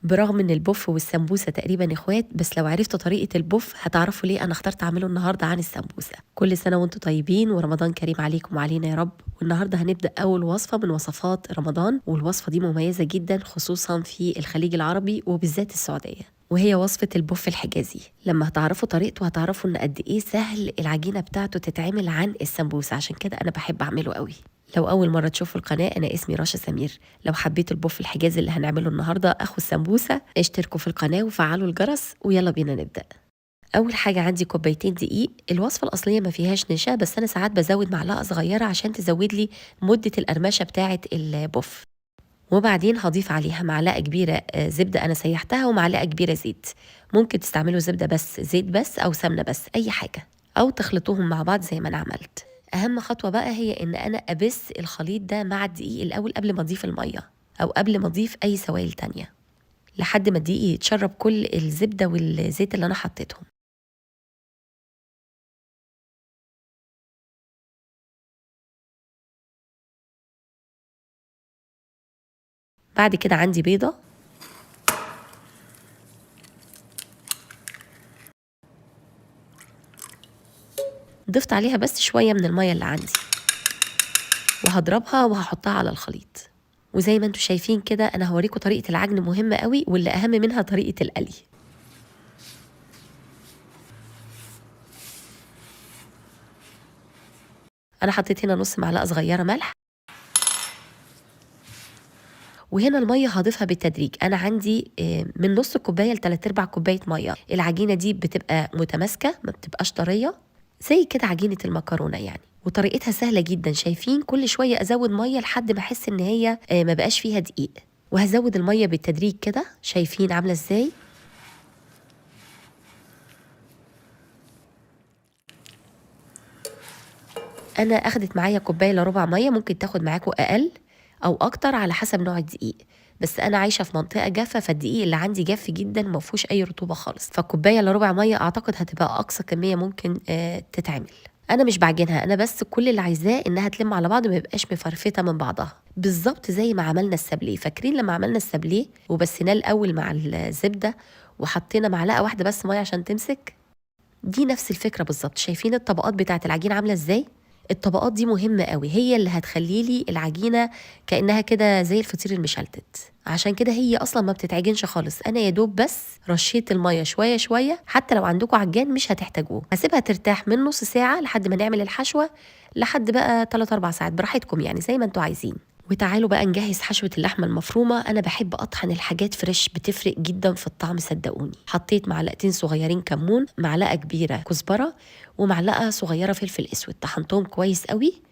برغم ان البوف والسمبوسه تقريبا اخوات، بس لو عرفتوا طريقه البوف هتعرفوا ليه انا اخترت اعمله النهارده عن السمبوسه. كل سنه وانتم طيبين ورمضان كريم عليكم وعلينا يا رب. والنهارده هنبدا اول وصفه من وصفات رمضان، والوصفه دي مميزه جدا خصوصا في الخليج العربي وبالذات السعوديه، وهي وصفة البوف الحجازي. لما هتعرفوا طريقته هتعرفوا ان قد ايه سهل العجينة بتاعته تتعمل عن السمبوسة، عشان كده انا بحب اعمله قوي. لو اول مرة تشوفوا القناة، انا اسمي رشا سمير. لو حبيتوا البوف الحجازي اللي هنعمله النهاردة اخو السمبوسة، اشتركوا في القناة وفعلوا الجرس ويلا بينا نبدأ. اول حاجة عندي كوبايتين دقيق. الوصفة الاصلية ما فيهاش نشا، بس انا ساعات بزود معلقة صغيرة عشان تزود لي مدة القرمشة بتاعة البوف. وبعدين هضيف عليها معلقة كبيرة زبدة أنا سيحتها ومعلقة كبيرة زيت. ممكن تستعملوا زبدة بس، زيت بس، أو سمنة بس، أي حاجة، أو تخلطوهم مع بعض زي ما أنا عملت. أهم خطوة بقى هي إن أنا أبس الخليط ده مع الدقيق الأول قبل ما أضيف المية، أو قبل ما أضيف أي سوائل تانية، لحد ما الدقيق يتشرب كل الزبدة والزيت اللي أنا حطيتهم. بعد كده عندي بيضة، ضفت عليها بس شوية من المية اللي عندي، وهضربها وهحطها على الخليط. وزي ما انتم شايفين كده، انا هوريكم طريقة العجن مهمة قوي، واللي اهم منها طريقة القلي. انا حطيت هنا نص معلقة صغيرة ملح، وهنا المية هضيفها بالتدريج. انا عندي من نص كوباية لتلات ارباع كوباية مية. العجينة دي بتبقى متماسكة، ما بتبقاش طرية زي كده عجينة المكرونة يعني. وطريقتها سهلة جدا، شايفين؟ كل شوية ازود مية لحد ما احس ان هي ما بقاش فيها دقيق، وهزود المية بالتدريج كده. شايفين عاملة ازاي؟ انا اخدت معايا كوبايه الا ربع ميه، ممكن تاخد معاكم اقل او اكتر على حسب نوع الدقيق. بس انا عايشه في منطقه جافه، فالدقيق اللي عندي جاف جدا ما فيهوش اي رطوبه خالص، فكوبايه الا ربع ميه اعتقد هتبقى اقصى كميه ممكن تتعمل. انا مش بعجنها، انا بس كل اللي عايزاه انها تلم على بعض، ما يبقاش مفرفته من بعضها، بالظبط زي ما عملنا السابليه. فاكرين لما عملنا السابليه وبسيناه الاول مع الزبده وحطينا معلقه واحده بس ميه عشان تمسك؟ دي نفس الفكرة بالظبط. شايفين الطبقات بتاعت العجينة عاملة ازاي؟ الطبقات دي مهمة قوي، هي اللي هتخلي لي العجينة كأنها كده زي الفطير المشلتت. عشان كده هي أصلا ما بتتعجنش خالص. أنا يا دوب بس رشيت المية شوية شوية، حتى لو عندكم عجان مش هتحتاجوه. هسيبها ترتاح من نص ساعة لحد ما نعمل الحشوة، لحد بقى 3 4 ساعات براحتكم يعني زي ما انتوا عايزين. وتعالوا بقى نجهز حشوة اللحمة المفرومة. أنا بحب أطحن الحاجات فريش، بتفرق جدا في الطعم صدقوني. حطيت معلقتين صغيرين كمون، معلقة كبيرة كزبرة، ومعلقة صغيرة فلفل أسود، طحنتهم كويس قوي.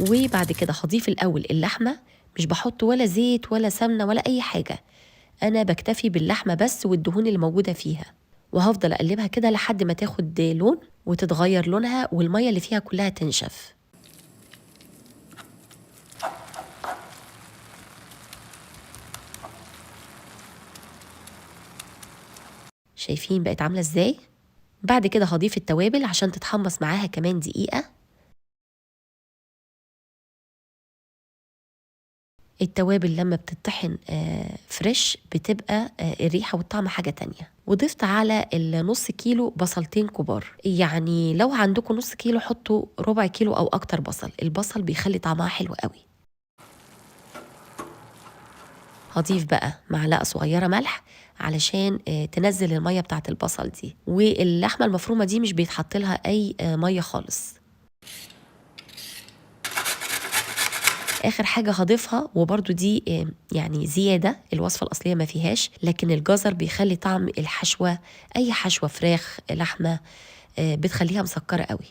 وبعد كده هضيف الأول اللحمة، مش بحط ولا زيت ولا سمنة ولا أي حاجة، أنا بكتفي باللحمة بس والدهون اللي موجودة فيها. وهفضل أقلبها كده لحد ما تاخد لون وتتغير لونها والمية اللي فيها كلها تنشف. شايفين بقت عاملة ازاي؟ بعد كده هضيف التوابل عشان تتحمص معاها كمان دقيقة. التوابل لما بتطحن فريش بتبقى الريحة والطعم حاجة تانية. وضفت على النص كيلو بصلتين كبار، يعني لو عندكم نص كيلو حطوا ربع كيلو أو أكتر بصل، البصل بيخلي طعمها حلو قوي. هضيف بقى معلقة صغيرة ملح علشان تنزل المية بتاعت البصل دي. واللحمة المفرومة دي مش بيتحط لها أي مية خالص. اخر حاجه هضيفها، وبرده دي يعني زياده، الوصفه الاصليه ما فيهاش، لكن الجزر بيخلي طعم الحشوه، اي حشوه فراخ لحمه بتخليها مسكره قوي.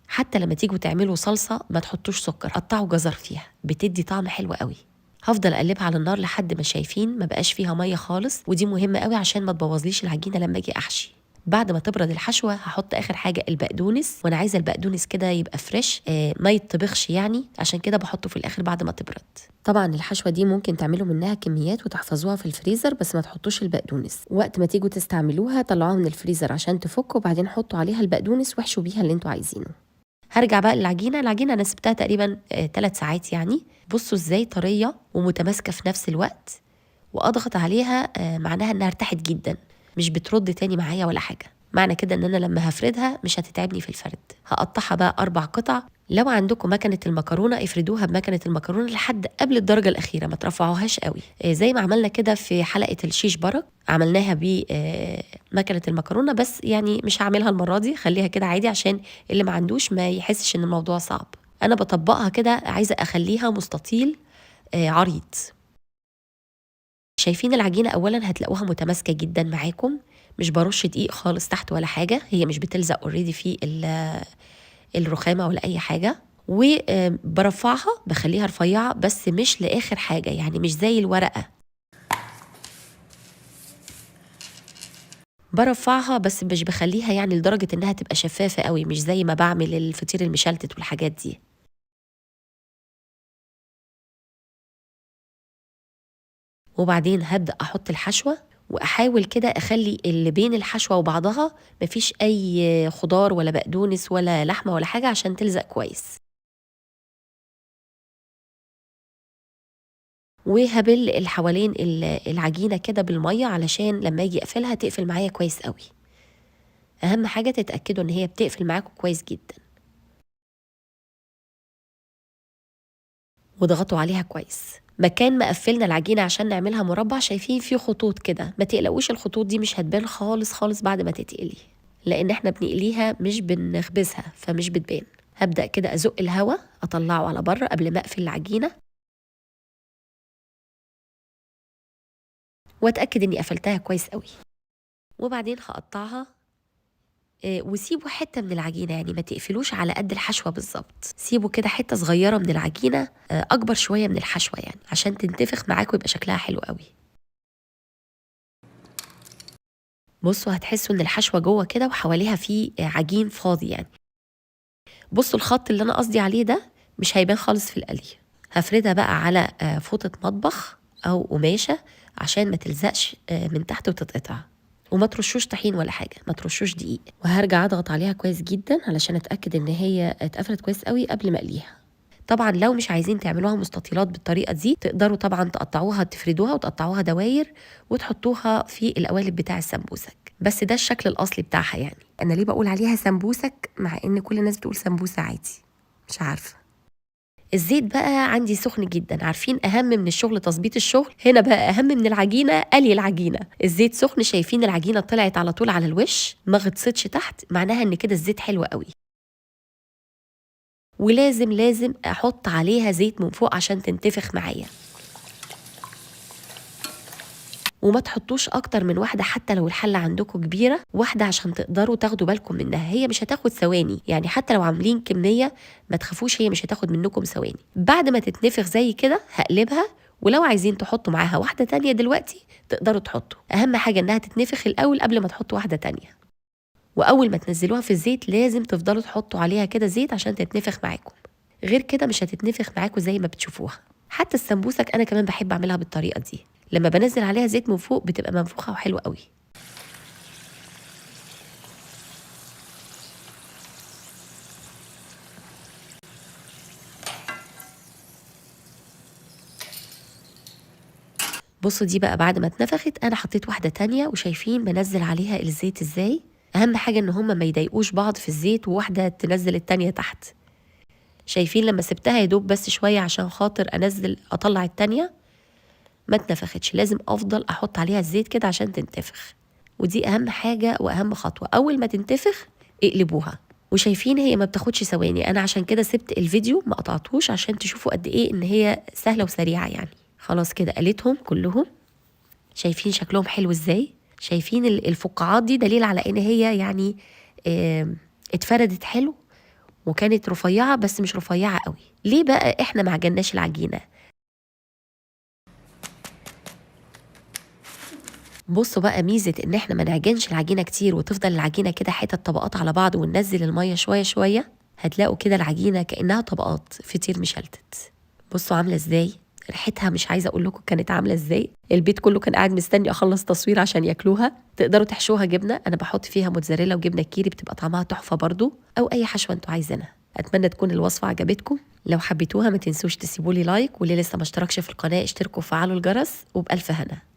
حتى لما تيجوا تعملوا صلصه ما تحطوش سكر، قطعوا جزر فيها، بتدي طعم حلو قوي. هفضل اقلبها على النار لحد ما شايفين ما بقاش فيها ميه خالص، ودي مهمه قوي عشان ما تبوظليش العجينه لما اجي احشي. بعد ما تبرد الحشوه هحط اخر حاجه البقدونس، وانا عايزه البقدونس كده يبقى فريش ما يتطبخش يعني، عشان كده بحطه في الاخر بعد ما تبرد. طبعا الحشوه دي ممكن تعملوا منها كميات وتحفظوها في الفريزر، بس ما تحطوش البقدونس. وقت ما تيجوا تستعملوها طلعوها من الفريزر عشان تفك، وبعدين حطوا عليها البقدونس واحشوا بيها اللي انتوا عايزينه. هرجع بقى للعجينه. العجينه انا سبتها تقريبا 3 ساعات يعني، بصوا ازاي طرية ومتماسكة في نفس الوقت، واضغط عليها معناها انها ارتاحت جدا، مش بترد تاني معايا ولا حاجة. معنى كده ان انا لما هفردها مش هتتعبني في الفرد. هقطعها بقى 4 قطع. لو عندكم مكنة المكرونة افردوها بمكنة المكرونة لحد قبل الدرجة الأخيرة، ما ترفعوهاش قوي زي ما عملنا كده في حلقة الشيش برك، عملناها بمكنة المكرونة. بس يعني مش هعملها المرة دي، خليها كده عادي عشان اللي ما عندوش ما يحسش ان الموضوع صعب. انا بطبقها كده، عايزة اخليها مستطيل عريض. شايفين العجينة أولا هتلاقوها متماسكة جدا معاكم، مش برش دقيق خالص تحت ولا حاجة، هي مش بتلزق اوريدي في الرخامة ولا أي حاجة. وبرفعها بخليها رفيعة بس مش لآخر حاجة، يعني مش زي الورقة. برفعها بس مش بخليها يعني لدرجة إنها تبقى شفافة قوي، مش زي ما بعمل الفطير المشلتت والحاجات دي. وبعدين هبدأ أحط الحشوة، وأحاول كده أخلي اللي بين الحشوة وبعضها مفيش أي خضار ولا بقدونس ولا لحمة ولا حاجة عشان تلزق كويس. وهبل الحوالين العجينة كده بالمية علشان لما أجي أقفلها تقفل معايا كويس قوي. أهم حاجة تتأكدوا إن هي بتقفل معاكم كويس جدا، وضغطوا عليها كويس. مكان ما قفلنا العجينة عشان نعملها مربع شايفين فيه خطوط كده، ما تقلقوش الخطوط دي مش هتبان خالص خالص بعد ما تتقلي، لأن احنا بنقليها مش بنخبزها فمش بتبان. هبدأ كده أزق الهواء أطلعه على بره قبل ما أقفل العجينة، وأتأكد إني قفلتها كويس قوي. وبعدين هقطعها وسيبوا حتة من العجينة، يعني ما تقفلوش على قد الحشوة بالظبط، سيبوا كده حتة صغيرة من العجينة أكبر شوية من الحشوة يعني عشان تنتفخ معاكم ويبقى شكلها حلو قوي. بصوا هتحسوا إن الحشوة جوه كده وحواليها فيه عجين فاضي يعني. بصوا الخط اللي أنا قصدي عليه ده مش هيبان خالص في القلي. هفردها بقى على فوطة مطبخ أو قماشة عشان ما تلزقش من تحت وتتقطع. وما ترشوش طحين ولا حاجه، ما ترشوش دقيق. وهرجع اضغط عليها كويس جدا علشان اتاكد ان هي اتقفلت كويس قوي قبل ما اقليها. طبعا لو مش عايزين تعملوها مستطيلات بالطريقه دي تقدروا طبعا تقطعوها، تفردوها وتقطعوها دواير وتحطوها في القوالب بتاع السمبوسك، بس ده الشكل الاصلي بتاعها. يعني انا ليه بقول عليها سمبوسك مع ان كل الناس بتقول سمبوسه عادي؟ مش عارفه. الزيت بقى عندي سخن جدا، عارفين اهم من الشغل تظبيط الشغل، هنا بقى اهم من العجينه قلي العجينه. الزيت سخن، شايفين العجينه طلعت على طول على الوش ما غطستش تحت، معناها ان كده الزيت حلو قوي. ولازم احط عليها زيت من فوق عشان تنتفخ معايا، وما تحطوش اكتر من واحده، حتى لو الحله عندكم كبيره واحده عشان تقدروا تاخدوا بالكم منها، هي مش هتاخد ثواني يعني، حتى لو عاملين كميه ما تخافوش هي مش هتاخد منكم ثواني. بعد ما تتنفخ زي كده هقلبها، ولو عايزين تحطوا معاها واحده تانية دلوقتي تقدروا تحطوا، اهم حاجه انها تتنفخ الاول قبل ما تحطوا واحده تانية. واول ما تنزلوها في الزيت لازم تفضلوا تحطوا عليها كده زيت عشان تتنفخ معاكم، غير كده مش هتتنفخ معاكم زي ما بتشوفوها. حتى السمبوسك انا كمان بحب اعملها بالطريقه دي، لما بنزل عليها زيت من فوق بتبقى منفوخه وحلوه قوي. بصوا دي بقى بعد ما اتنفخت انا حطيت واحده تانية، وشايفين بنزل عليها الزيت ازاي. اهم حاجه ان هما ما يضايقوش بعض في الزيت وواحده تنزل التانية تحت. شايفين لما سبتها يدوب بس شويه عشان خاطر انزل اطلع التانية ما اتنفختش، لازم افضل احط عليها الزيت كده عشان تنتفخ. ودي اهم حاجه واهم خطوه، اول ما تنتفخ اقلبوها. وشايفين هي ما بتاخدش ثواني، انا عشان كده سبت الفيديو ما قطعتوش عشان تشوفوا قد ايه ان هي سهله وسريعه يعني. خلاص كده قليتهم كلهم، شايفين شكلهم حلو ازاي. شايفين الفقاعات دي دليل على ان هي يعني اتفردت حلو، وكانت رفيعه بس مش رفيعه قوي. ليه بقى احنا ما عجناش العجينه؟ بصوا بقى ميزه ان احنا ما نعجنش العجينه كتير وتفضل العجينه كده حتت طبقات على بعض، وننزل الميه شويه شويه، هتلاقوا كده العجينه كانها طبقات فطير مشلتت. بصوا عامله ازاي، ريحتها مش عايزه اقول لكم كانت عامله ازاي، البيت كله كان قاعد مستني اخلص تصوير عشان ياكلوها. تقدروا تحشوها جبنه، انا بحط فيها موتزاريلا وجبنه كيري بتبقى طعمها تحفه برضو، او اي حشوه انتوا عايزينها. أتمنى تكون الوصفة عجبتكم. لو حبيتوها ما تنسوش تسيبولي لايك، واللي لسه ما اشتركش في القناة اشتركوا وفعلوا الجرس، وبألف هنا.